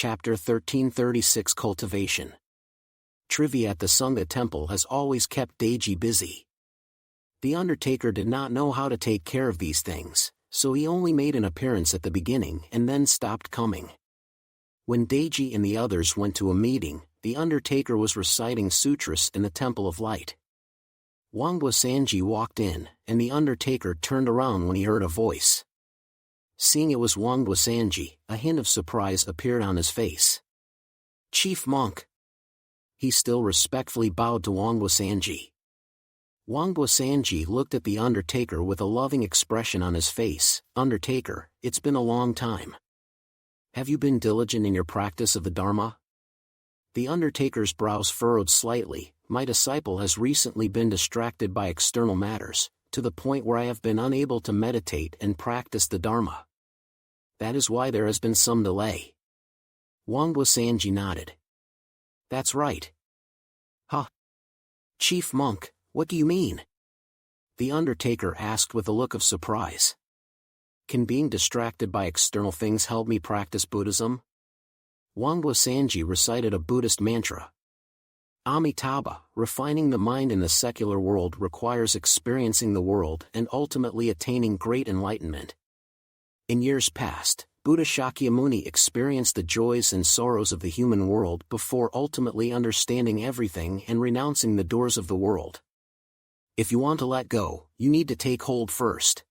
Chapter 1336 Cultivation. Trivia at the Sangha Temple has always kept Deji busy. The Undertaker did not know how to take care of these things, so he only made an appearance at the beginning and then stopped coming. When Deji and the others went to a meeting, the Undertaker was reciting sutras in the Temple of Light. Wangbo Sanji walked in, and the Undertaker turned around when he heard a voice. Seeing it was Wangbo Sanji, a hint of surprise appeared on his face. "Chief Monk." He still respectfully bowed to Wangbo Sanji. Wangbo Sanji looked at the Undertaker with a loving expression on his face. "Undertaker, it's been a long time. Have you been diligent in your practice of the Dharma?" The Undertaker's brows furrowed slightly. "My disciple has recently been distracted by external matters, to the point where I have been unable to meditate and practice the Dharma. That is why there has been some delay." Wangbo Sanji nodded. "That's right." "Huh? Chief Monk, what do you mean?" The Undertaker asked with a look of surprise. "Can being distracted by external things help me practice Buddhism?" Wangbo Sanji recited a Buddhist mantra. Amitabha, refining the mind in the secular world requires experiencing the world and ultimately attaining great enlightenment. In years past, Buddha Shakyamuni experienced the joys and sorrows of the human world before ultimately understanding everything and renouncing the doors of the world. If you want to let go, you need to take hold first.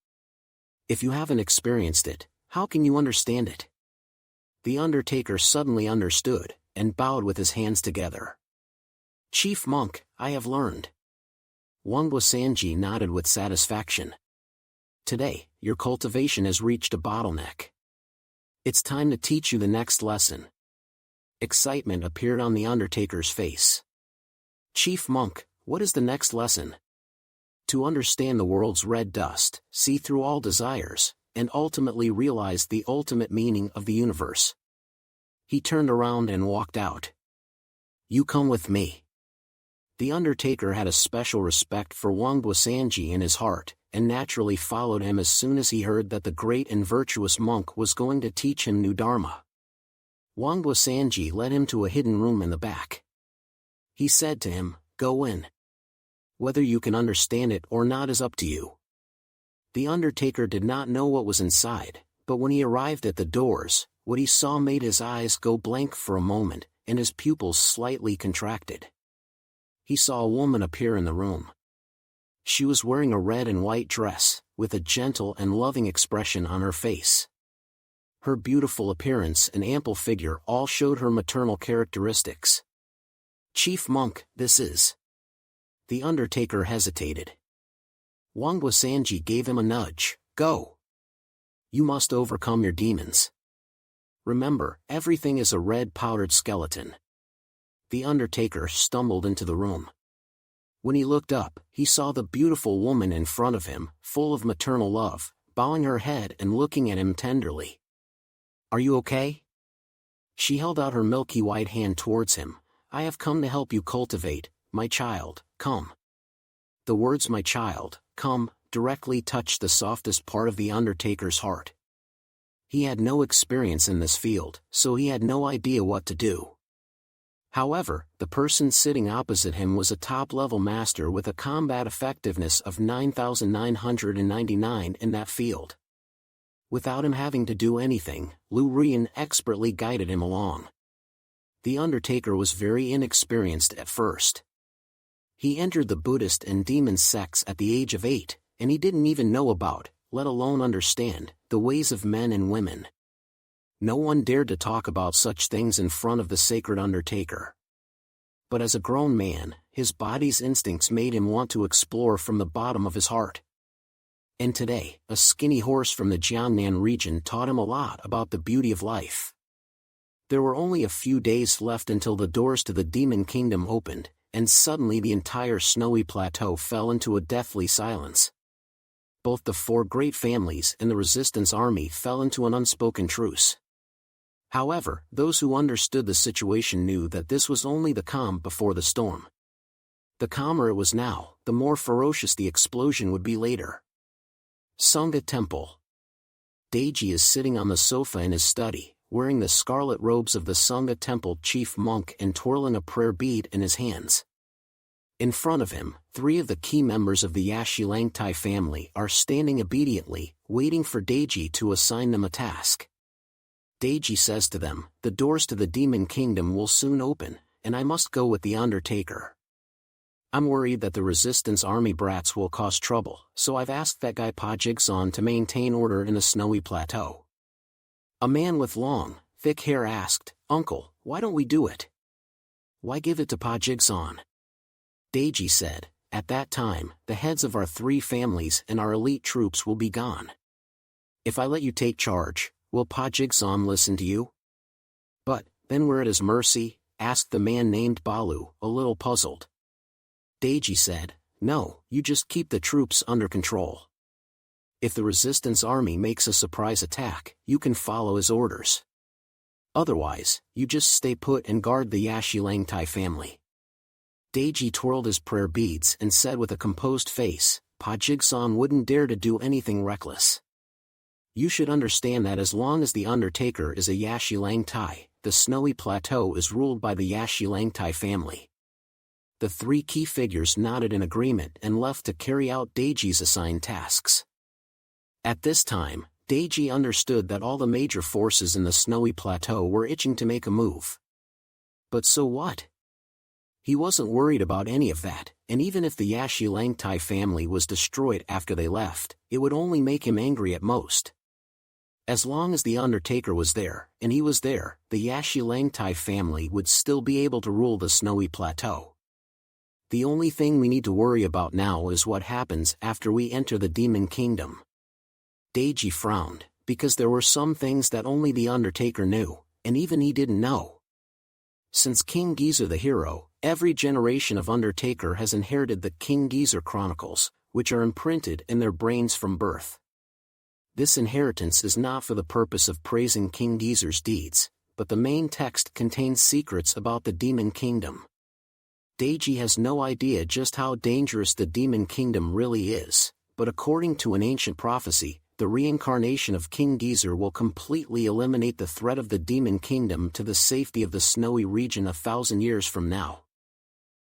If you haven't experienced it, how can you understand it? The Undertaker suddenly understood, and bowed with his hands together. "Chief Monk, I have learned." Wangbo Sanji nodded with satisfaction. "Today, your cultivation has reached a bottleneck. It's time to teach you the next lesson." Excitement appeared on the Undertaker's face. "Chief Monk, what is the next lesson?" "To understand the world's red dust, see through all desires, and ultimately realize the ultimate meaning of the universe." He turned around and walked out. "You come with me." The Undertaker had a special respect for Wangbo Sanji in his heart, and naturally followed him as soon as he heard that the great and virtuous monk was going to teach him new Dharma. Wangbo Sanji led him to a hidden room in the back. He said to him, "Go in. Whether you can understand it or not is up to you." The Undertaker did not know what was inside, but when he arrived at the doors, what he saw made his eyes go blank for a moment, and his pupils slightly contracted. He saw a woman appear in the room. She was wearing a red and white dress, with a gentle and loving expression on her face. Her beautiful appearance and ample figure all showed her maternal characteristics. "Chief Monk, this is..." The Undertaker hesitated. Wangbo Sanji gave him a nudge. "Go. You must overcome your demons. Remember, everything is a red powdered skeleton." The Undertaker stumbled into the room. When he looked up, he saw the beautiful woman in front of him, full of maternal love, bowing her head and looking at him tenderly. "Are you okay?" She held out her milky white hand towards him. "I have come to help you cultivate, my child, come." The words "my child, come," directly touched the softest part of the Undertaker's heart. He had no experience in this field, so he had no idea what to do. However, the person sitting opposite him was a top-level master with a combat effectiveness of 9,999 in that field. Without him having to do anything, Lu Rian expertly guided him along. The Undertaker was very inexperienced at first. He entered the Buddhist and demon sects at the age of 8, and he didn't even know about, let alone understand, the ways of men and women. No one dared to talk about such things in front of the sacred Undertaker. But as a grown man, his body's instincts made him want to explore from the bottom of his heart. And today, a skinny horse from the Jiangnan region taught him a lot about the beauty of life. There were only a few days left until the doors to the Demon Kingdom opened, and suddenly the entire snowy plateau fell into a deathly silence. Both the four great families and the resistance army fell into an unspoken truce. However, those who understood the situation knew that this was only the calm before the storm. The calmer it was now, the more ferocious the explosion would be later. Sangha Temple. Deji is sitting on the sofa in his study, wearing the scarlet robes of the Sangha Temple chief monk and twirling a prayer bead in his hands. In front of him, 3 of the key members of the Yashilangtai family are standing obediently, waiting for Deji to assign them a task. Deji says to them, "The doors to the demon kingdom will soon open, and I must go with the Undertaker. I'm worried that the resistance army brats will cause trouble, so I've asked that guy Pa Jigsaw to maintain order in the snowy plateau." A man with long, thick hair asked, "Uncle, why don't we do it? Why give it to Pa Jigsaw?" Deji said, "At that time, the heads of our 3 families and our elite troops will be gone. If I let you take charge, will Pa Jigsaw listen to you?" "But, then we're at his mercy?" asked the man named Balu, a little puzzled. Deji said, "No, you just keep the troops under control. If the resistance army makes a surprise attack, you can follow his orders. Otherwise, you just stay put and guard the Yashilangtai family." Deji twirled his prayer beads and said with a composed face, "Pa Jigsaw wouldn't dare to do anything reckless. You should understand that as long as the Undertaker is a Yashilangtai, the snowy plateau is ruled by the Yashilangtai family." The 3 key figures nodded in agreement and left to carry out Deji's assigned tasks. At this time, Deji understood that all the major forces in the snowy plateau were itching to make a move. But so what? He wasn't worried about any of that, and even if the Yashilangtai family was destroyed after they left, it would only make him angry at most. As long as the Undertaker was there, and he was there, the Yashilangtai family would still be able to rule the snowy plateau. The only thing we need to worry about now is what happens after we enter the demon kingdom. Deji frowned, because there were some things that only the Undertaker knew, and even he didn't know. Since King Geezer the hero, every generation of Undertaker has inherited the King Geezer Chronicles, which are imprinted in their brains from birth. This inheritance is not for the purpose of praising King Geezer's deeds, but the main text contains secrets about the demon kingdom. Deji has no idea just how dangerous the demon kingdom really is, but according to an ancient prophecy, the reincarnation of King Geezer will completely eliminate the threat of the demon kingdom to the safety of the snowy region 1,000 years from now.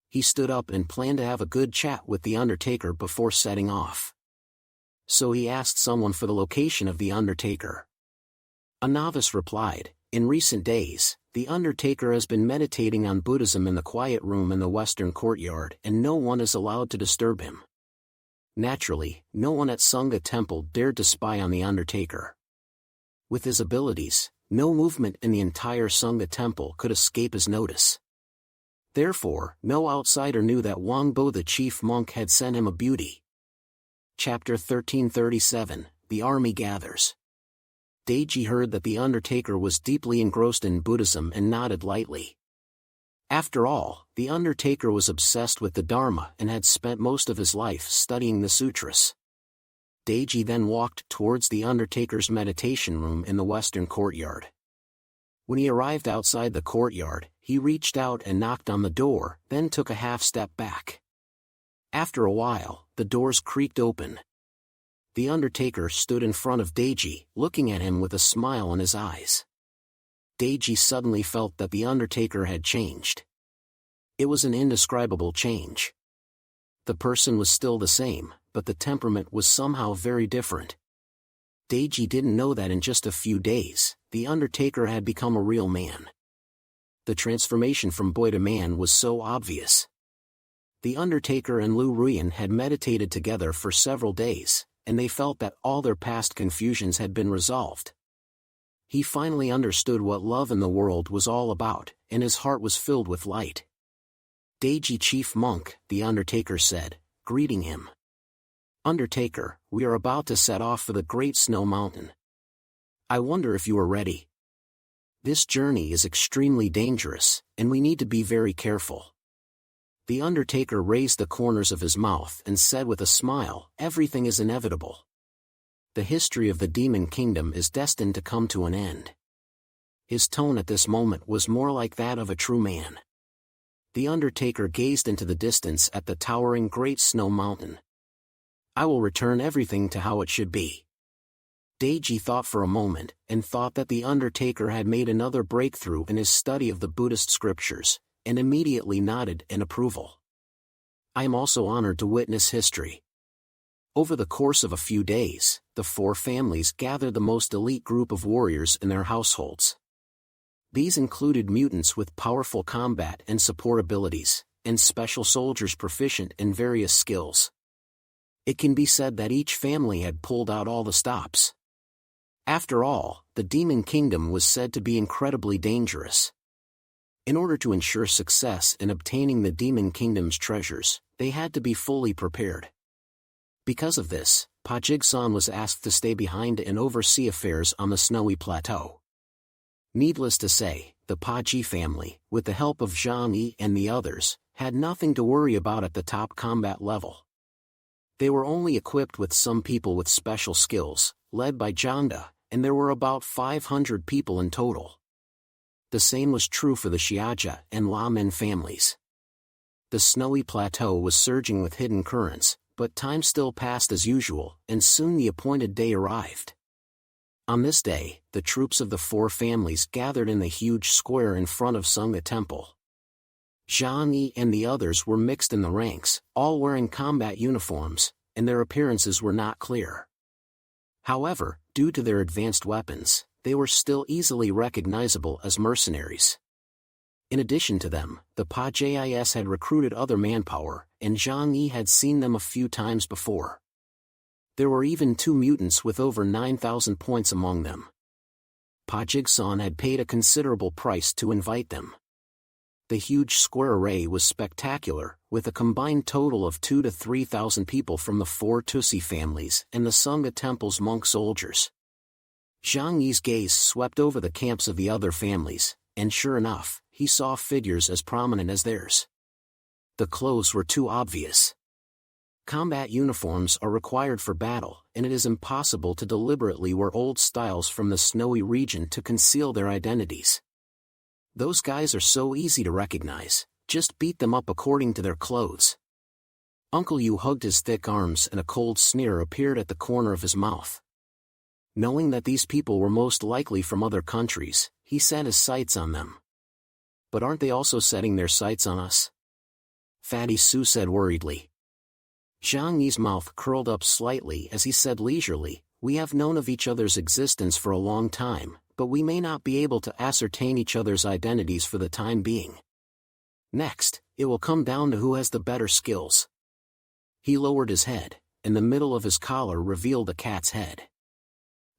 He stood up and planned to have a good chat with the Undertaker before setting off. So he asked someone for the location of the Undertaker. A novice replied, "In recent days, the Undertaker has been meditating on Buddhism in the quiet room in the western courtyard and no one is allowed to disturb him." Naturally, no one at Sangha Temple dared to spy on the Undertaker. With his abilities, no movement in the entire Sangha Temple could escape his notice. Therefore, no outsider knew that Wangbo the chief monk had sent him a beauty. Chapter 1337, The Army Gathers. Deji heard that the Undertaker was deeply engrossed in Buddhism and nodded lightly. After all, the Undertaker was obsessed with the Dharma and had spent most of his life studying the sutras. Deji then walked towards the Undertaker's meditation room in the western courtyard. When he arrived outside the courtyard, he reached out and knocked on the door, then took a half step back. After a while, the doors creaked open. The Undertaker stood in front of Deji, looking at him with a smile in his eyes. Deji suddenly felt that the Undertaker had changed. It was an indescribable change. The person was still the same, but the temperament was somehow very different. Deji didn't know that in just a few days, the Undertaker had become a real man. The transformation from boy to man was so obvious. The Undertaker and Lu Ruyan had meditated together for several days, and they felt that all their past confusions had been resolved. He finally understood what love in the world was all about, and his heart was filled with light. "Deji Chief Monk," the Undertaker said, greeting him. "Undertaker, we are about to set off for the Great Snow Mountain. I wonder if you are ready. This journey is extremely dangerous, and we need to be very careful." The Undertaker raised the corners of his mouth and said with a smile, "Everything is inevitable. The history of the Demon Kingdom is destined to come to an end." His tone at this moment was more like that of a true man. The Undertaker gazed into the distance at the towering Great Snow Mountain. "I will return everything to how it should be." Daiji thought for a moment, and thought that the Undertaker had made another breakthrough in his study of the Buddhist scriptures, and immediately nodded in approval. I am also honored to witness history. Over the course of a few days, the four families gathered the most elite group of warriors in their households. These included mutants with powerful combat and support abilities, and special soldiers proficient in various skills. It can be said that each family had pulled out all the stops. After all, the Demon Kingdom was said to be incredibly dangerous. In order to ensure success in obtaining the Demon Kingdom's treasures, they had to be fully prepared. Because of this, Pajigsan was asked to stay behind and oversee affairs on the snowy plateau. Needless to say, the Paji family, with the help of Zhang Yi and the others, had nothing to worry about at the top combat level. They were only equipped with some people with special skills, led by Janda, and there were about 500 people in total. The same was true for the Xiaja and Lamen families. The snowy plateau was surging with hidden currents, but time still passed as usual, and soon the appointed day arrived. On this day, the troops of the four families gathered in the huge square in front of Sangha Temple. Zhang Yi and the others were mixed in the ranks, all wearing combat uniforms, and their appearances were not clear. However, due to their advanced weapons, they were still easily recognizable as mercenaries. In addition to them, the PAJIS had recruited other manpower, and Zhang Yi had seen them a few times before. There were even 2 mutants with over 9,000 points among them. Pajigsan had paid a considerable price to invite them. The huge square array was spectacular, with a combined total of 2,000 to 3,000 people from the 4 Tusi families and the Sangha Temple's monk soldiers. Zhang Yi's gaze swept over the camps of the other families, and sure enough, he saw figures as prominent as theirs. The clothes were too obvious. Combat uniforms are required for battle, and it is impossible to deliberately wear old styles from the snowy region to conceal their identities. Those guys are so easy to recognize, just beat them up according to their clothes. Uncle Yu hugged his thick arms and a cold sneer appeared at the corner of his mouth. Knowing that these people were most likely from other countries, he set his sights on them. But aren't they also setting their sights on us? Fatty Su said worriedly. Zhang Yi's mouth curled up slightly as he said leisurely, "We have known of each other's existence for a long time, but we may not be able to ascertain each other's identities for the time being. Next, it will come down to who has the better skills." He lowered his head, and the middle of his collar revealed a cat's head.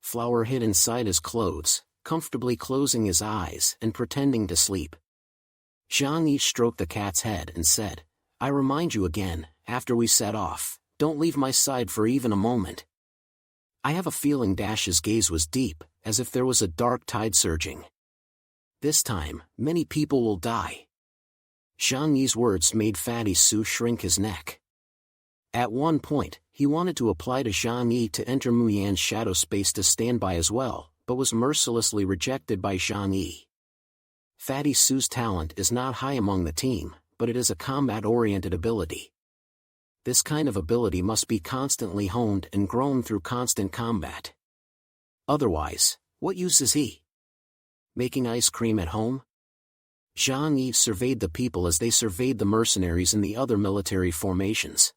Flower hid inside his clothes, comfortably closing his eyes and pretending to sleep. Zhang Yi stroked the cat's head and said, "I remind you again, after we set off, don't leave my side for even a moment." I have a feeling Dash's gaze was deep, as if there was a dark tide surging. "This time, many people will die." Zhang Yi's words made Fatty Su shrink his neck. At one point, he wanted to apply to Zhang Yi to enter Muyan's shadow space to stand by as well, but was mercilessly rejected by Zhang Yi. Fatty Su's talent is not high among the team, but it is a combat-oriented ability. This kind of ability must be constantly honed and grown through constant combat. Otherwise, what use is he? Making ice cream at home? Zhang Yi surveyed the people as they surveyed the mercenaries in the other military formations.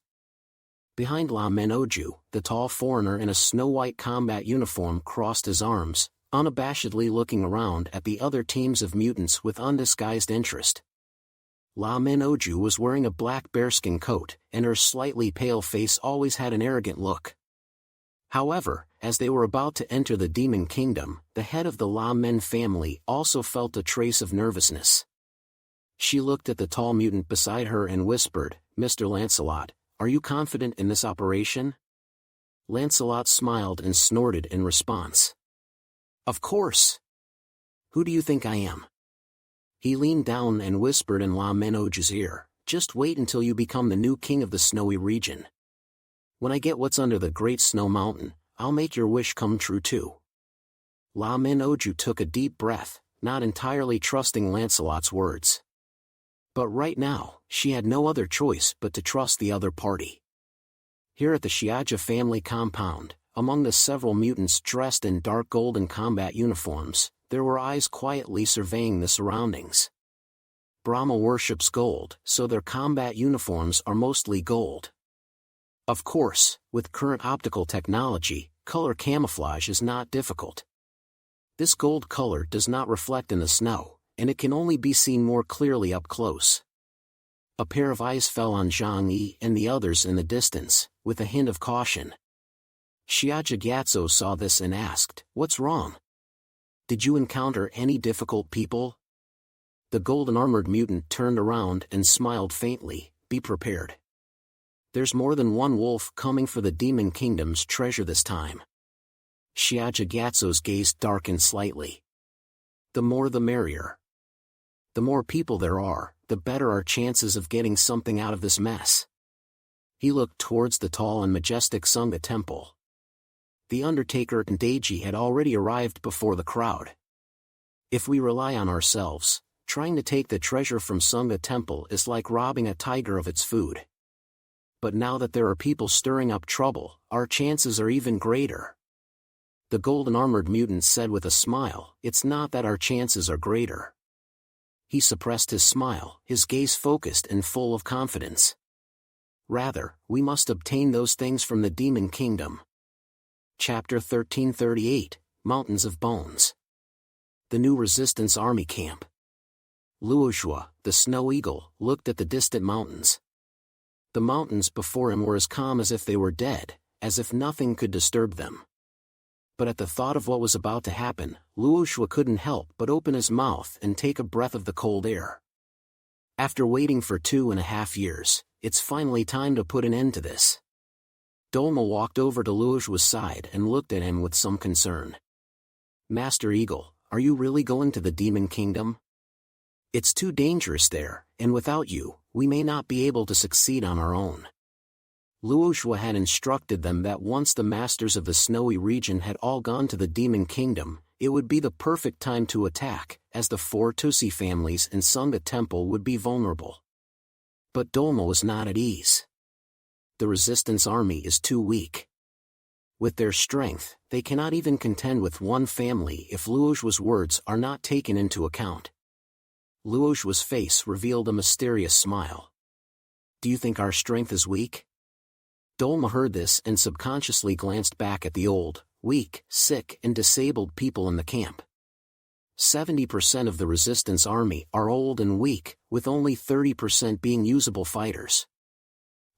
Behind La Menoju, the tall foreigner in a snow-white combat uniform crossed his arms, unabashedly looking around at the other teams of mutants with undisguised interest. La Menoju was wearing a black bearskin coat, and her slightly pale face always had an arrogant look. However, as they were about to enter the Demon Kingdom, the head of the La Men family also felt a trace of nervousness. She looked at the tall mutant beside her and whispered, "Mr. Lancelot, are you confident in this operation?" Lancelot smiled and snorted in response. "Of course. Who do you think I am?" He leaned down and whispered in La Menoju's ear, "Just wait until you become the new king of the snowy region. When I get what's under the Great Snow Mountain, I'll make your wish come true too." La Menoju took a deep breath, not entirely trusting Lancelot's words. But right now, she had no other choice but to trust the other party. Here at the Xiaja family compound, among the several mutants dressed in dark golden combat uniforms, there were eyes quietly surveying the surroundings. Brahma worships gold, so their combat uniforms are mostly gold. Of course, with current optical technology, color camouflage is not difficult. This gold color does not reflect in the snow, and it can only be seen more clearly up close. A pair of eyes fell on Zhang Yi and the others in the distance, with a hint of caution. Xiaja Gyatso saw this and asked, "What's wrong? Did you encounter any difficult people?" The golden-armored mutant turned around and smiled faintly, "Be prepared. There's more than one wolf coming for the Demon Kingdom's treasure this time." Xiaja Gyatso's gaze darkened slightly. "The more the merrier. The more people there are, the better our chances of getting something out of this mess." He looked towards the tall and majestic Sangha temple. The Undertaker and Deji had already arrived before the crowd. If we rely on ourselves, trying to take the treasure from Sangha temple is like robbing a tiger of its food. But now that there are people stirring up trouble, our chances are even greater. The golden-armored mutant said with a smile, "It's not that our chances are greater." He suppressed his smile, his gaze focused and full of confidence. "Rather, we must obtain those things from the Demon Kingdom." Chapter 1338, Mountains of Bones. The new Resistance Army Camp. Luozhua, the Snow Eagle, looked at the distant mountains. The mountains before him were as calm as if they were dead, as if nothing could disturb them. But at the thought of what was about to happen, Luozhua couldn't help but open his mouth and take a breath of the cold air. After waiting for 2.5 years, it's finally time to put an end to this. Dolma walked over to Luozhua's side and looked at him with some concern. "Master Eagle, are you really going to the Demon Kingdom? It's too dangerous there, and without you, we may not be able to succeed on our own." Luozhua had instructed them that once the masters of the snowy region had all gone to the Demon Kingdom, it would be the perfect time to attack, as the 4 Tusi families and Sangha Temple would be vulnerable. But Dolma was not at ease. The resistance army is too weak. With their strength, they cannot even contend with one family if Luozhua's words are not taken into account. Luozhua's face revealed a mysterious smile. "Do you think our strength is weak?" Dolma heard this and subconsciously glanced back at the old, weak, sick and disabled people in the camp. 70% of the resistance army are old and weak, with only 30% being usable fighters.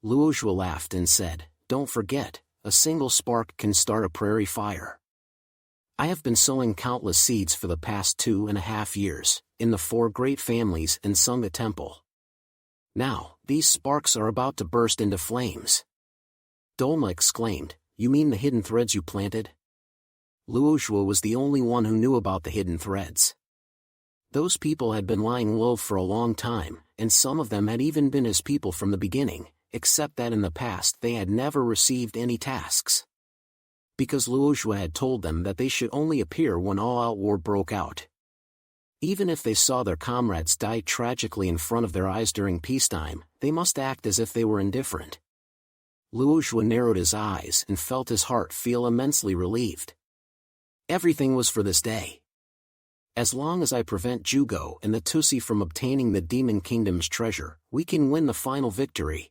Luozhua laughed and said, "Don't forget, a single spark can start a prairie fire. I have been sowing countless seeds for the past 2.5 years, in the 4 great families and Sangha Temple. Now, these sparks are about to burst into flames." Dolma exclaimed, "You mean the hidden threads you planted?" Luozhua was the only one who knew about the hidden threads. Those people had been lying low for a long time, and some of them had even been his people from the beginning, except that in the past they had never received any tasks. Because Luozhua had told them that they should only appear when all-out war broke out. Even if they saw their comrades die tragically in front of their eyes during peacetime, they must act as if they were indifferent. Luozhua narrowed his eyes and felt his heart feel immensely relieved. Everything was for this day. As long as I prevent Jugo and the Tusi from obtaining the Demon Kingdom's treasure, we can win the final victory.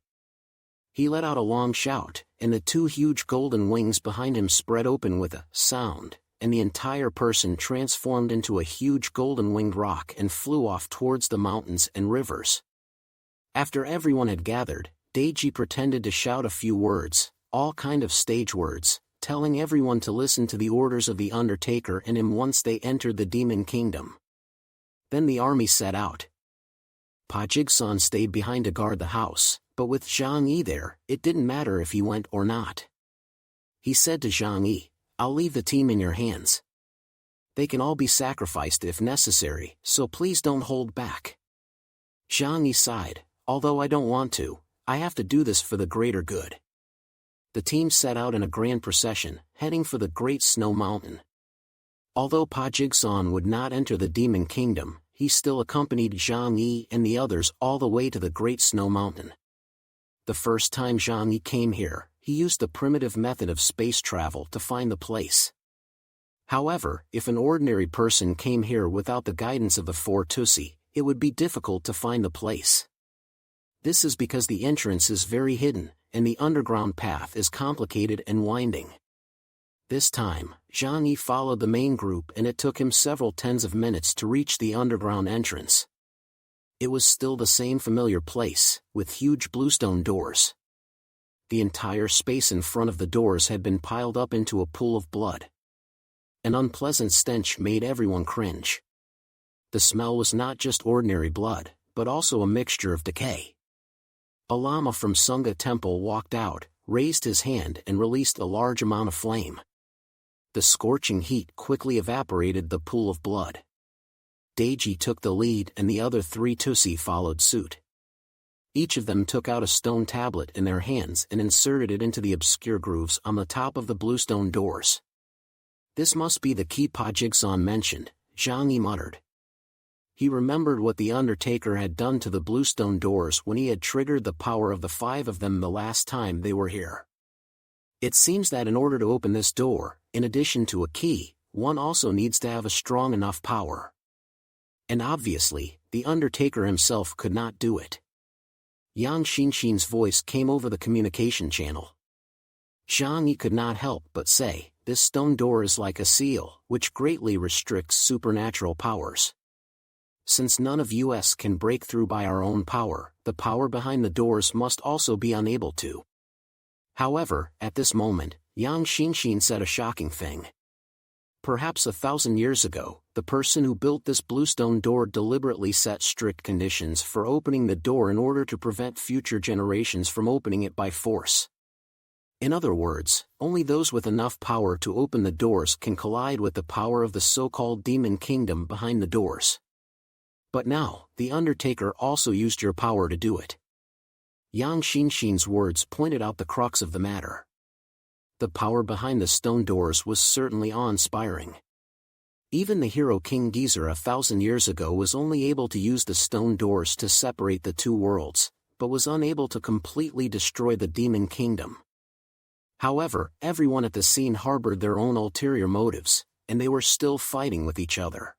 He let out a long shout, and the 2 huge golden wings behind him spread open with a sound, and the entire person transformed into a huge golden-winged rock and flew off towards the mountains and rivers. After everyone had gathered, Deji pretended to shout a few words, all kind of stage words, telling everyone to listen to the orders of the Undertaker and him once they entered the Demon Kingdom. Then the army set out. Pa Jigsan stayed behind to guard the house, but with Zhang Yi there, it didn't matter if he went or not. He said to Zhang Yi, "I'll leave the team in your hands. They can all be sacrificed if necessary, so please don't hold back." Zhang Yi sighed, "Although I don't want to, I have to do this for the greater good." The team set out in a grand procession, heading for the Great Snow Mountain. Although Pa Jigsan would not enter the Demon Kingdom, he still accompanied Zhang Yi and the others all the way to the Great Snow Mountain. The first time Zhang Yi came here, he used the primitive method of space travel to find the place. However, if an ordinary person came here without the guidance of the four Tussi, it would be difficult to find the place. This is because the entrance is very hidden, and the underground path is complicated and winding. This time, Zhang Yi followed the main group and it took him several tens of minutes to reach the underground entrance. It was still the same familiar place, with huge bluestone doors. The entire space in front of the doors had been piled up into a pool of blood. An unpleasant stench made everyone cringe. The smell was not just ordinary blood, but also a mixture of decay. A lama from Sangha Temple walked out, raised his hand and released a large amount of flame. The scorching heat quickly evaporated the pool of blood. Deji took the lead and the other three Tussi followed suit. Each of them took out a stone tablet in their hands and inserted it into the obscure grooves on the top of the bluestone doors. This must be the key Pajigsan mentioned, Zhang Yi muttered. He remembered what the Undertaker had done to the bluestone doors when he had triggered the power of the five of them the last time they were here. It seems that in order to open this door, in addition to a key, one also needs to have a strong enough power. And obviously, the Undertaker himself could not do it. Yang Xinxin's voice came over the communication channel. Zhang Yi could not help but say, "This stone door is like a seal, which greatly restricts supernatural powers. Since none of us can break through by our own power, the power behind the doors must also be unable to." However, at this moment, Yang Xinxin said a shocking thing. Perhaps 1,000 years ago, the person who built this bluestone door deliberately set strict conditions for opening the door in order to prevent future generations from opening it by force. In other words, only those with enough power to open the doors can collide with the power of the so-called demon kingdom behind the doors. But now, the Undertaker also used your power to do it. Yang Xinxin's words pointed out the crux of the matter. The power behind the stone doors was certainly awe-inspiring. Even the hero King Geezer 1,000 years ago was only able to use the stone doors to separate the two worlds, but was unable to completely destroy the demon kingdom. However, everyone at the scene harbored their own ulterior motives, and they were still fighting with each other.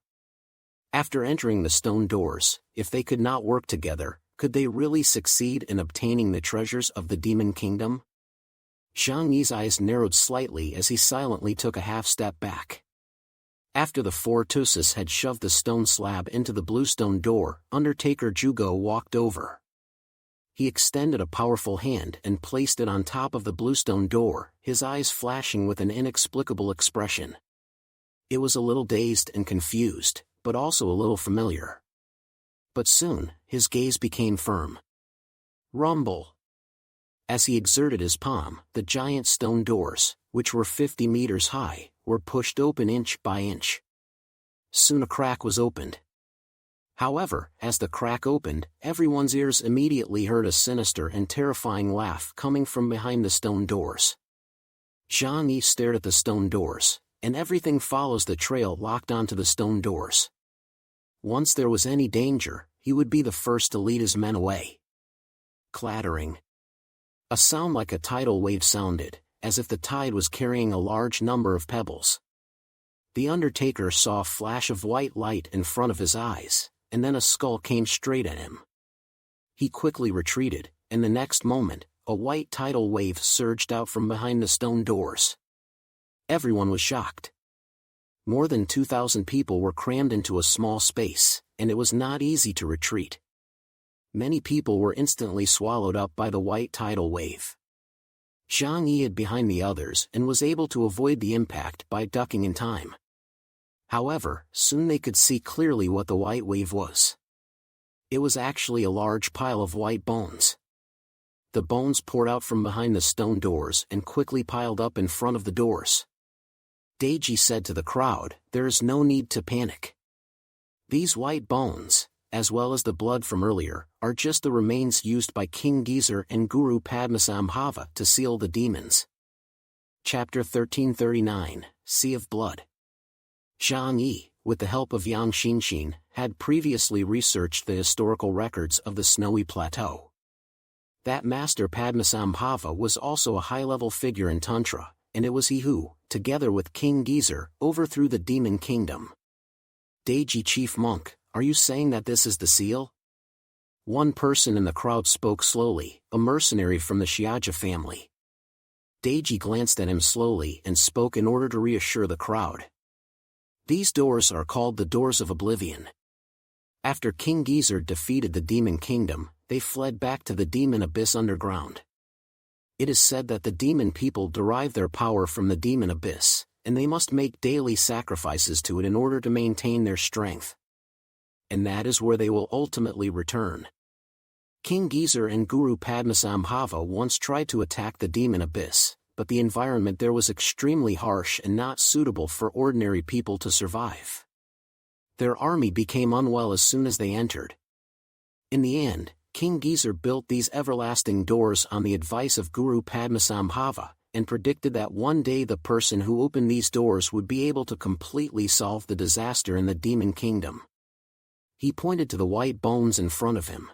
After entering the stone doors, if they could not work together, could they really succeed in obtaining the treasures of the demon kingdom? Zhang Yi's eyes narrowed slightly as he silently took a half-step back. After the four Tussis had shoved the stone slab into the bluestone door, Undertaker Zhugo walked over. He extended a powerful hand and placed it on top of the bluestone door, his eyes flashing with an inexplicable expression. It was a little dazed and confused, but also a little familiar. But soon, his gaze became firm. Rumble. As he exerted his palm, the giant stone doors, which were 50 meters high, were pushed open inch by inch. Soon a crack was opened. However, as the crack opened, everyone's ears immediately heard a sinister and terrifying laugh coming from behind the stone doors. Zhang Yi stared at the stone doors, and everything follows the trail locked onto the stone doors. Once there was any danger, he would be the first to lead his men away. Clattering. A sound like a tidal wave sounded, as if the tide was carrying a large number of pebbles. The Undertaker saw a flash of white light in front of his eyes, and then a skull came straight at him. He quickly retreated, and the next moment, a white tidal wave surged out from behind the stone doors. Everyone was shocked. More than 2,000 people were crammed into a small space, and it was not easy to retreat. Many people were instantly swallowed up by the white tidal wave. Zhang Yi hid behind the others and was able to avoid the impact by ducking in time. However, soon they could see clearly what the white wave was. It was actually a large pile of white bones. The bones poured out from behind the stone doors and quickly piled up in front of the doors. Deji said to the crowd, "There is no need to panic. These white bones, as well as the blood from earlier, are just the remains used by King Geezer and Guru Padmasambhava to seal the demons." Chapter 1339, Sea of Blood. Zhang Yi, with the help of Yang Xinxin, had previously researched the historical records of the Snowy Plateau. That master Padmasambhava was also a high-level figure in Tantra, and it was he who, together with King Geezer, overthrew the demon kingdom. Deji chief monk, are you saying that this is the seal? One person in the crowd spoke slowly, a mercenary from the Shiaja family. Deji glanced at him slowly and spoke in order to reassure the crowd. These doors are called the Doors of Oblivion. After King Geezer defeated the demon kingdom, they fled back to the demon abyss underground. It is said that the demon people derive their power from the demon abyss, and they must make daily sacrifices to it in order to maintain their strength. And that is where they will ultimately return. King Geezer and Guru Padmasambhava once tried to attack the demon abyss, but the environment there was extremely harsh and not suitable for ordinary people to survive. Their army became unwell as soon as they entered. In the end, King Geezer built these everlasting doors on the advice of Guru Padmasambhava, and predicted that one day the person who opened these doors would be able to completely solve the disaster in the demon kingdom. He pointed to the white bones in front of him.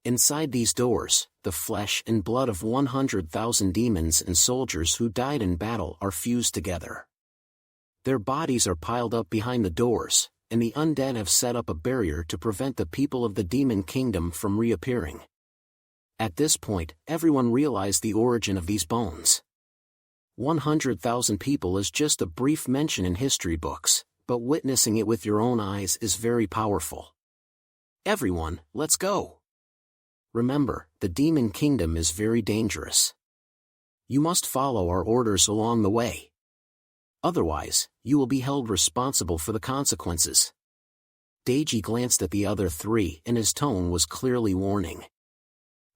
Inside these doors, the flesh and blood of 100,000 demons and soldiers who died in battle are fused together. Their bodies are piled up behind the doors, and the undead have set up a barrier to prevent the people of the demon kingdom from reappearing. At this point, everyone realized the origin of these bones. 100,000 people is just a brief mention in history books, but witnessing it with your own eyes is very powerful. Everyone, let's go! Remember, the demon kingdom is very dangerous. You must follow our orders along the way. Otherwise, you will be held responsible for the consequences. Deji glanced at the other three and his tone was clearly warning.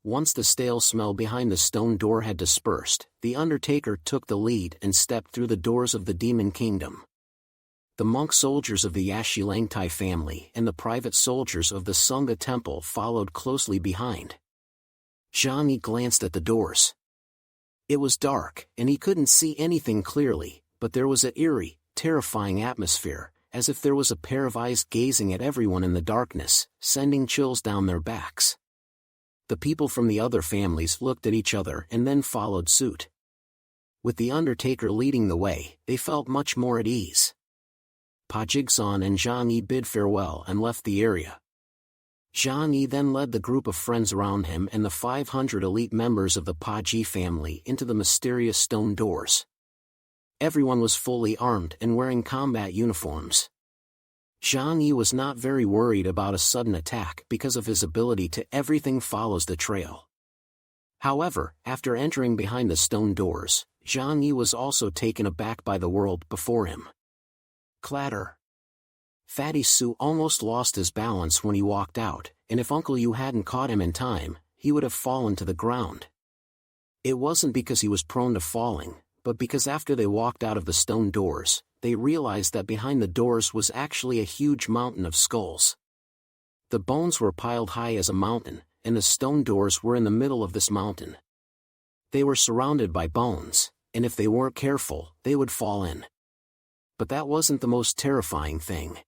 Once the stale smell behind the stone door had dispersed, the Undertaker took the lead and stepped through the doors of the demon kingdom. The monk soldiers of the Yashilangtai family and the private soldiers of the Sangha temple followed closely behind. Zhang Yi glanced at the doors. It was dark, and he couldn't see anything clearly, but there was an eerie, terrifying atmosphere, as if there was a pair of eyes gazing at everyone in the darkness, sending chills down their backs. The people from the other families looked at each other and then followed suit. With the Undertaker leading the way, they felt much more at ease. Pa Jigsaw and Zhang Yi bid farewell and left the area. Zhang Yi then led the group of friends around him and the 500 elite members of the Pa Ji family into the mysterious stone doors. Everyone was fully armed and wearing combat uniforms. Zhang Yi was not very worried about a sudden attack because of his ability to everything follows the trail. However, after entering behind the stone doors, Zhang Yi was also taken aback by the world before him. Clatter. Fatty Su almost lost his balance when he walked out, and if Uncle Yu hadn't caught him in time, he would have fallen to the ground. It wasn't because he was prone to falling, but because after they walked out of the stone doors, they realized that behind the doors was actually a huge mountain of skulls. The bones were piled high as a mountain, and the stone doors were in the middle of this mountain. They were surrounded by bones, and if they weren't careful, they would fall in. But that wasn't the most terrifying thing.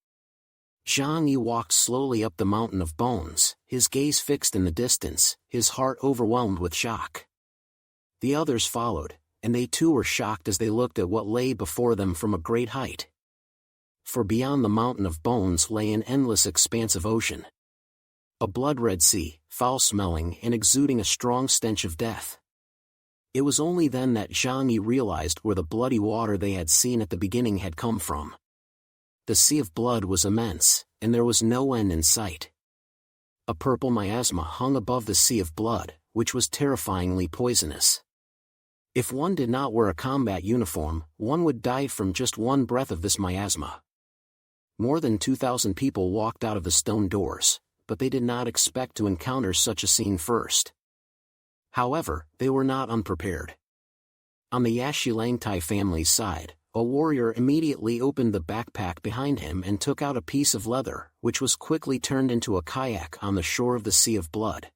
Zhang Yi walked slowly up the mountain of bones, his gaze fixed in the distance, his heart overwhelmed with shock. The others followed, and they too were shocked as they looked at what lay before them from a great height. For beyond the mountain of bones lay an endless expanse of ocean. A blood-red sea, foul-smelling and exuding a strong stench of death. It was only then that Zhang Yi realized where the bloody water they had seen at the beginning had come from. The sea of blood was immense, and there was no end in sight. A purple miasma hung above the sea of blood, which was terrifyingly poisonous. If one did not wear a combat uniform, one would die from just one breath of this miasma. More than 2,000 people walked out of the stone doors, but they did not expect to encounter such a scene first. However, they were not unprepared. On the Yashilangtai family's side, a warrior immediately opened the backpack behind him and took out a piece of leather, which was quickly turned into a kayak on the shore of the Sea of Blood.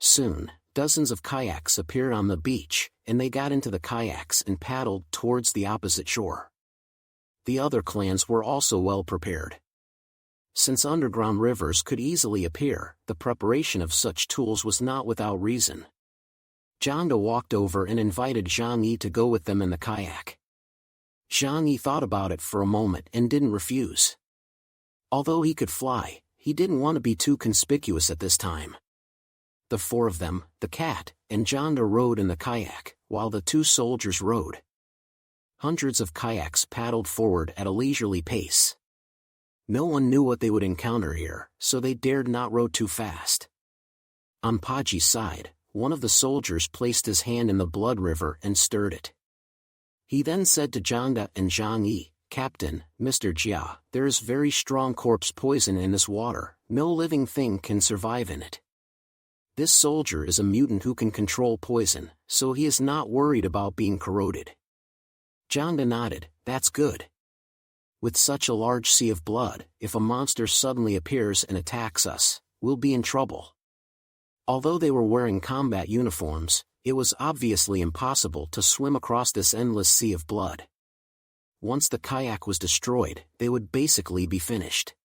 Soon, dozens of kayaks appeared on the beach, and they got into the kayaks and paddled towards the opposite shore. The other clans were also well prepared. Since underground rivers could easily appear, the preparation of such tools was not without reason. Zhanda walked over and invited Zhang Yi to go with them in the kayak. Zhang Yi thought about it for a moment and didn't refuse. Although he could fly, he didn't want to be too conspicuous at this time. The four of them, the cat, and Zhanda rowed in the kayak, while the two soldiers rowed. Hundreds of kayaks paddled forward at a leisurely pace. No one knew what they would encounter here, so they dared not row too fast. On Paji's side, one of the soldiers placed his hand in the blood river and stirred it. He then said to Zhanda and Zhang Yi, "Captain, Mr. Jia, there is very strong corpse poison in this water, no living thing can survive in it. This soldier is a mutant who can control poison, so he is not worried about being corroded." Zhanda nodded, "That's good. With such a large sea of blood, if a monster suddenly appears and attacks us, we'll be in trouble." Although they were wearing combat uniforms, it was obviously impossible to swim across this endless sea of blood. Once the kayak was destroyed, they would basically be finished.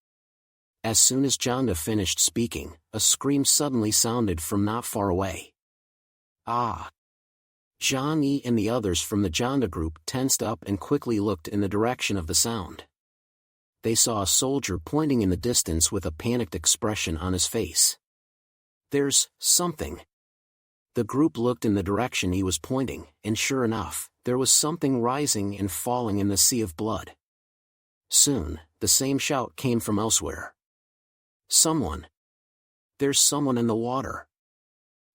As soon as Zhanda finished speaking, a scream suddenly sounded from not far away. Ah! Zhang Yi and the others from the Zhanda group tensed up and quickly looked in the direction of the sound. They saw a soldier pointing in the distance with a panicked expression on his face. "There's something." The group looked in the direction he was pointing, and sure enough, there was something rising and falling in the sea of blood. Soon, the same shout came from elsewhere. "Someone! There's someone in the water!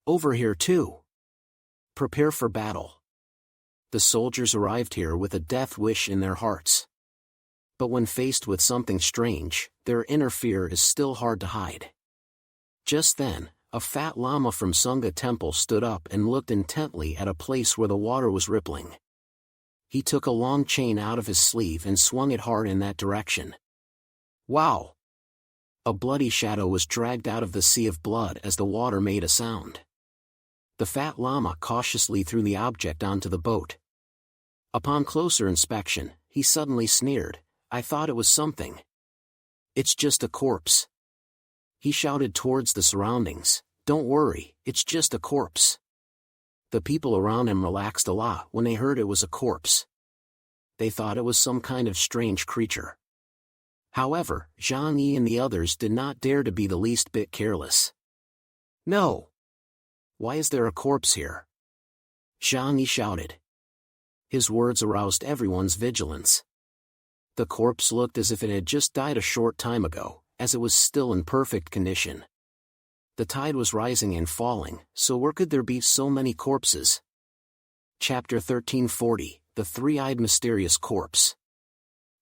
Over here too! Prepare for battle." The soldiers arrived here with a death wish in their hearts. But when faced with something strange, their inner fear is still hard to hide. Just then, a fat llama from Sangha Temple stood up and looked intently at a place where the water was rippling. He took a long chain out of his sleeve and swung it hard in that direction. Wow! A bloody shadow was dragged out of the sea of blood as the water made a sound. The fat llama cautiously threw the object onto the boat. Upon closer inspection, he suddenly sneered, "I thought it was something. It's just a corpse." He shouted towards the surroundings, "Don't worry, it's just a corpse." The people around him relaxed a lot when they heard it was a corpse. They thought it was some kind of strange creature. However, Zhang Yi and the others did not dare to be the least bit careless. "No! Why is there a corpse here?" Zhang Yi shouted. His words aroused everyone's vigilance. The corpse looked as if it had just died a short time ago, as it was still in perfect condition. The tide was rising and falling, so where could there be so many corpses? Chapter 1340, The Three-Eyed Mysterious Corpse.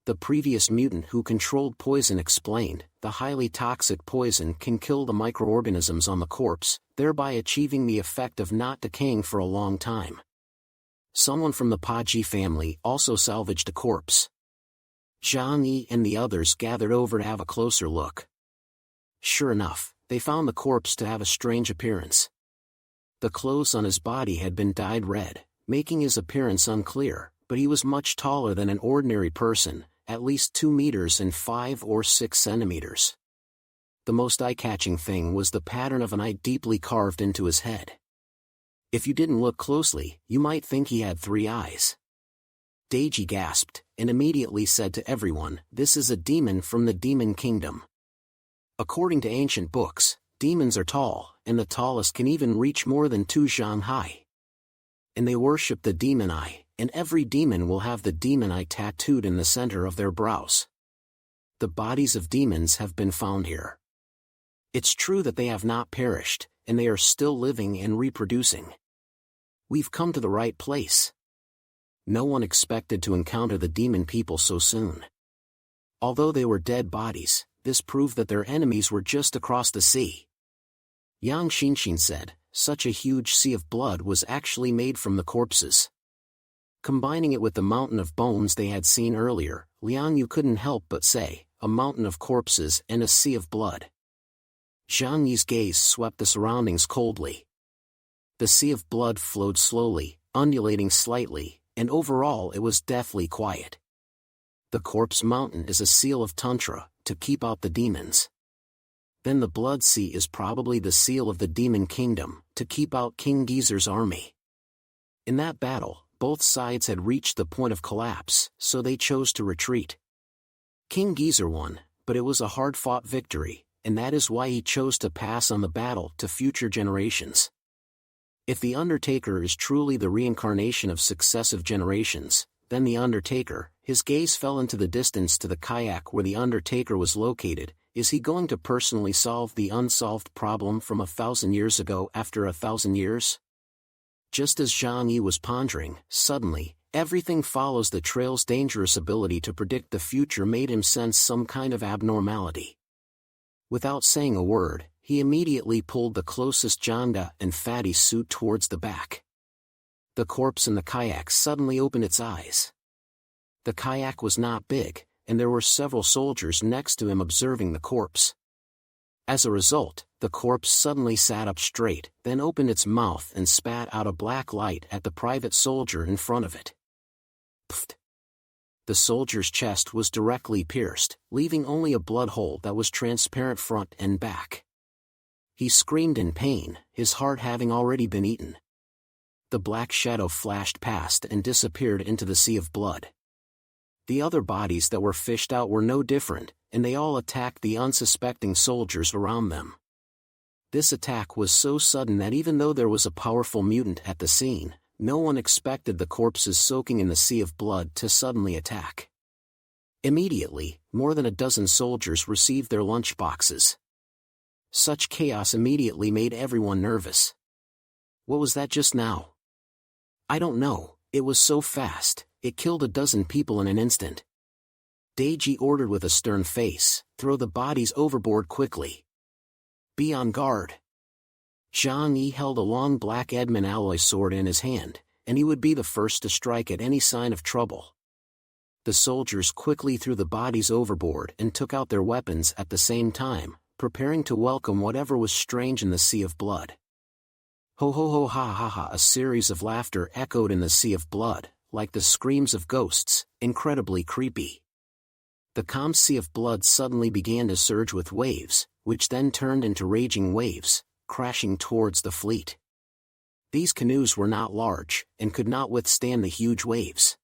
The previous mutant who controlled poison explained, the highly toxic poison can kill the microorganisms on the corpse, thereby achieving the effect of not decaying for a long time. Someone from the Paji family also salvaged a corpse. Zhang Yi and the others gathered over to have a closer look. Sure enough, they found the corpse to have a strange appearance. The clothes on his body had been dyed red, making his appearance unclear, but he was much taller than an ordinary person, at least 2 meters and 5 or 6 centimeters. The most eye-catching thing was the pattern of an eye deeply carved into his head. If you didn't look closely, you might think he had 3 eyes. Deji gasped, and immediately said to everyone, "This is a demon from the Demon Kingdom." According to ancient books, demons are tall, and the tallest can even reach more than 2 zhang high. And they worship the demon eye, and every demon will have the demon eye tattooed in the center of their brows. The bodies of demons have been found here. It's true that they have not perished, and they are still living and reproducing. We've come to the right place. No one expected to encounter the demon people so soon. Although they were dead bodies, this proved that their enemies were just across the sea. Yang Xinxin said, such a huge sea of blood was actually made from the corpses. Combining it with the mountain of bones they had seen earlier, Liang Yu couldn't help but say, a mountain of corpses and a sea of blood. Zhang Yi's gaze swept the surroundings coldly. The sea of blood flowed slowly, undulating slightly, and overall it was deathly quiet. The corpse mountain is a seal of Tantra, to keep out the demons. Then the blood sea is probably the seal of the demon kingdom, to keep out King Geyser's army. In that battle, both sides had reached the point of collapse, so they chose to retreat. King Geyser won, but it was a hard-fought victory, and that is why he chose to pass on the battle to future generations. If the Undertaker is truly the reincarnation of successive generations, then the Undertaker, his gaze fell into the distance to the kayak where the Undertaker was located. Is he going to personally solve the unsolved problem from 1,000 years ago after 1,000 years? Just as Zhang Yi was pondering, suddenly, everything follows the trail's dangerous ability to predict the future made him sense some kind of abnormality. Without saying a word, he immediately pulled the closest Janda and fatty suit towards the back. The corpse in the kayak suddenly opened its eyes. The kayak was not big, and there were several soldiers next to him observing the corpse. As a result, the corpse suddenly sat up straight, then opened its mouth and spat out a black light at the private soldier in front of it. Pfft! The soldier's chest was directly pierced, leaving only a blood hole that was transparent front and back. He screamed in pain, his heart having already been eaten. The black shadow flashed past and disappeared into the sea of blood. The other bodies that were fished out were no different, and they all attacked the unsuspecting soldiers around them. This attack was so sudden that even though there was a powerful mutant at the scene, no one expected the corpses soaking in the sea of blood to suddenly attack. Immediately, more than a dozen soldiers received their lunch boxes. Such chaos immediately made everyone nervous. What was that just now? I don't know, it was so fast, it killed a dozen people in an instant. Deji ordered with a stern face, throw the bodies overboard quickly. Be on guard. Zhang Yi held a long black Edmund alloy sword in his hand, and he would be the first to strike at any sign of trouble. The soldiers quickly threw the bodies overboard and took out their weapons at the same time, preparing to welcome whatever was strange in the sea of blood. Ho ho ho ha ha ha! A series of laughter echoed in the sea of blood, like the screams of ghosts, incredibly creepy. The calm sea of blood suddenly began to surge with waves, which then turned into raging waves, crashing towards the fleet. These canoes were not large, and could not withstand the huge waves.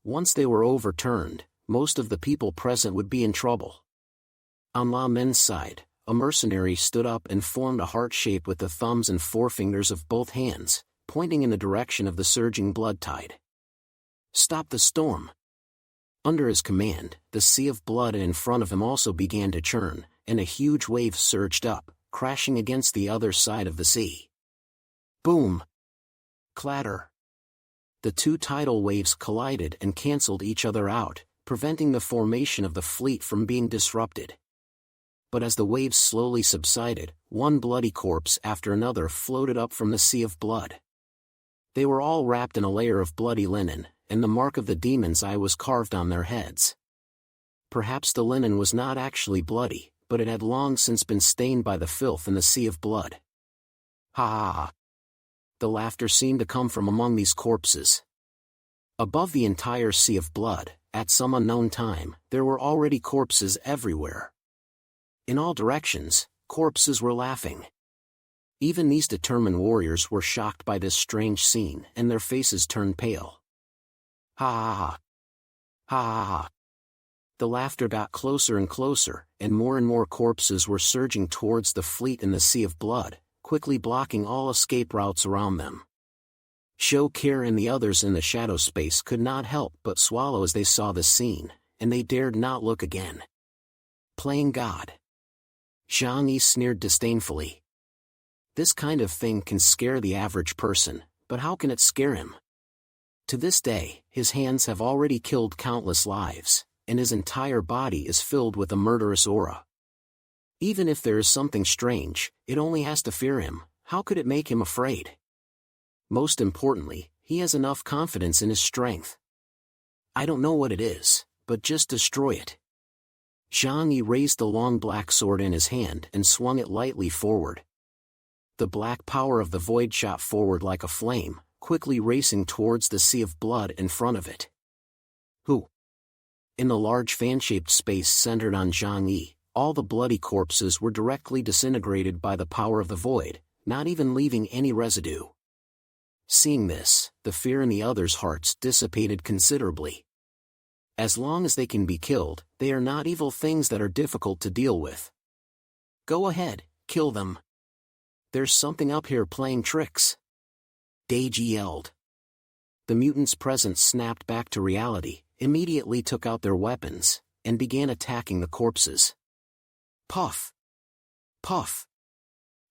Once they were overturned, most of the people present would be in trouble. On La Min's side, a mercenary stood up and formed a heart shape with the thumbs and forefingers of both hands, pointing in the direction of the surging blood tide. Stop the storm! Under his command, the sea of blood in front of him also began to churn, and a huge wave surged up, crashing against the other side of the sea. Boom! Clatter! The two tidal waves collided and cancelled each other out, preventing the formation of the fleet from being disrupted. But as the waves slowly subsided, one bloody corpse after another floated up from the sea of blood. They were all wrapped in a layer of bloody linen, and the mark of the demon's eye was carved on their heads. Perhaps the linen was not actually bloody, but it had long since been stained by the filth in the sea of blood. Ha ha ha! The laughter seemed to come from among these corpses. Above the entire sea of blood, at some unknown time, there were already corpses everywhere. In all directions, corpses were laughing. Even these determined warriors were shocked by this strange scene, and their faces turned pale. Ha ha ha! Ha ha ha! The laughter got closer and closer, and more corpses were surging towards the fleet in the sea of blood, quickly blocking all escape routes around them. Zhou Qi and the others in the shadow space could not help but swallow as they saw the scene, and they dared not look again. Playing God. Zhang Yi sneered disdainfully. This kind of thing can scare the average person, but how can it scare him? To this day, his hands have already killed countless lives, and his entire body is filled with a murderous aura. Even if there is something strange, it only has to fear him. How could it make him afraid? Most importantly, he has enough confidence in his strength. I don't know what it is, but just destroy it. Zhang Yi raised the long black sword in his hand and swung it lightly forward. The black power of the void shot forward like a flame, quickly racing towards the sea of blood in front of it. Who? In the large fan-shaped space centered on Zhang Yi, all the bloody corpses were directly disintegrated by the power of the void, not even leaving any residue. Seeing this, the fear in the others' hearts dissipated considerably. As long as they can be killed, they are not evil things that are difficult to deal with. Go ahead, kill them. There's something up here playing tricks. Deji yelled. The mutants present snapped back to reality, immediately took out their weapons, and began attacking the corpses. Puff! Puff!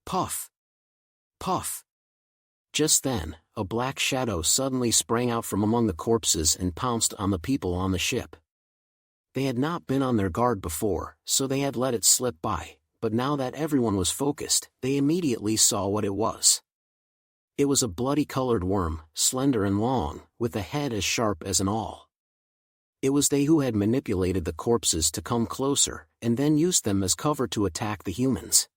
Puff! Puff! Just then, a black shadow suddenly sprang out from among the corpses and pounced on the people on the ship. They had not been on their guard before, so they had let it slip by, but now that everyone was focused, they immediately saw what it was. It was a bloody-colored worm, slender and long, with a head as sharp as an awl. It was they who had manipulated the corpses to come closer, and then used them as cover to attack the humans.